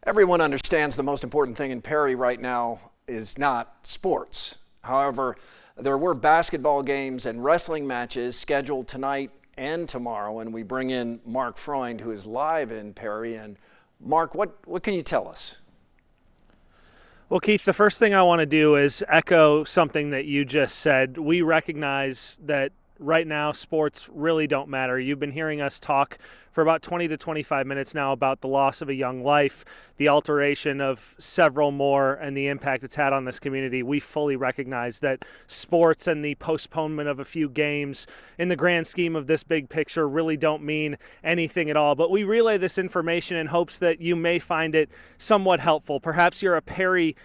Everyone understands the most important thing in Perry right now is not sports. However, there were basketball games and wrestling matches scheduled tonight and tomorrow, and we bring in Mark Freund, who is live in Perry. And Mark, what can you tell us? Well, Keith, the first thing I want to do is echo something that you just said. We recognize that right now sports really don't matter. You've been hearing us talk for about 20 to 25 minutes now about the loss of a young life, the alteration of several more, and the impact it's had on this community. We fully recognize that sports and the postponement of a few games in the grand scheme of this big picture really don't mean anything at all. But we relay this information in hopes that you may find it somewhat helpful. Perhaps you're a Perry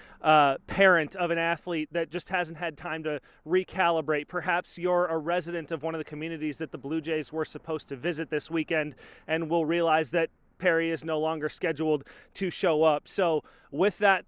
parent of an athlete that just hasn't had time to recalibrate. Perhaps you're a resident of one of the communities that the Blue Jays were supposed to visit this weekend and will realize that Perry is no longer scheduled to show up. So with that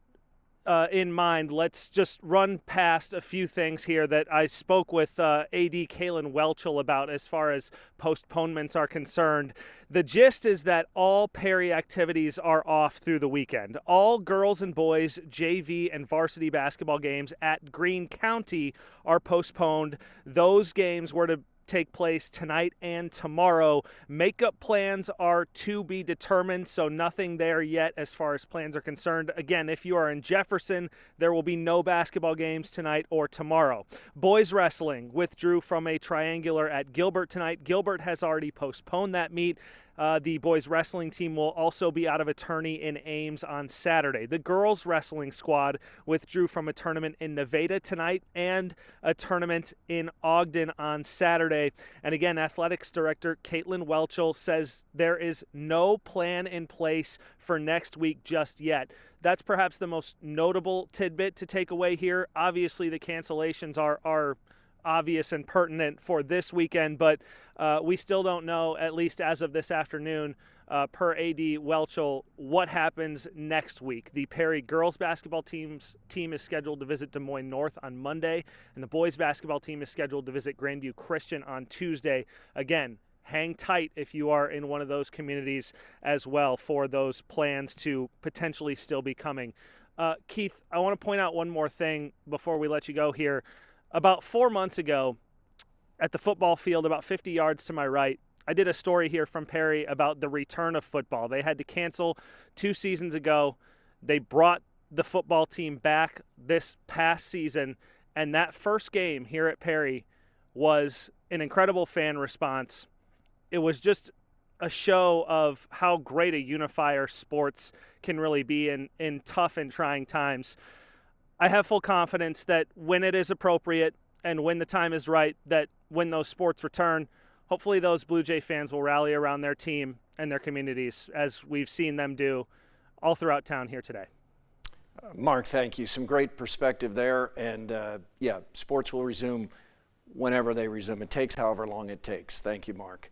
in mind, let's just run past a few things here that I spoke with AD Kaylin Welchel about as far as postponements are concerned. The gist is that all Perry activities are off through the weekend. All girls and boys JV and varsity basketball games at Greene County are postponed. Those games were to take place tonight and tomorrow. Makeup plans are to be determined, so nothing there yet as far as plans are concerned. Again, if you are in Jefferson, there will be no basketball games tonight or tomorrow. Boys wrestling withdrew from a triangular at Gilbert tonight. Gilbert has already postponed that meet. The boys wrestling team will also be out of a tourney in Ames on Saturday. The girls wrestling squad withdrew from a tournament in Nevada tonight and a tournament in Ogden on Saturday. And again, athletics director Caitlin Welchel says there is no plan in place for next week just yet. That's perhaps the most notable tidbit to take away here. Obviously, the cancellations are obvious and pertinent for this weekend, but we still don't know, at least as of this afternoon, per AD Welchel, what happens next week. The Perry girls basketball team is scheduled to visit Des Moines North on Monday, and the boys basketball team is scheduled to visit Grandview Christian on Tuesday. Again, hang tight if you are in one of those communities as well for those plans to potentially still be coming. Keith, I want to point out one more thing before we let you go here. About 4 months ago, at the football field, about 50 yards to my right, I did a story here from Perry about the return of football. They had to cancel 2 seasons ago. They brought the football team back this past season, and that first game here at Perry was an incredible fan response. It was just a show of how great a unifier sports can really be in tough and trying times. I have full confidence that when it is appropriate and when the time is right, that when those sports return, hopefully those Blue Jay fans will rally around their team and their communities, as we've seen them do all throughout town here today. Mark, thank you. Some great perspective there. And yeah, sports will resume whenever they resume. It takes however long it takes. Thank you, Mark.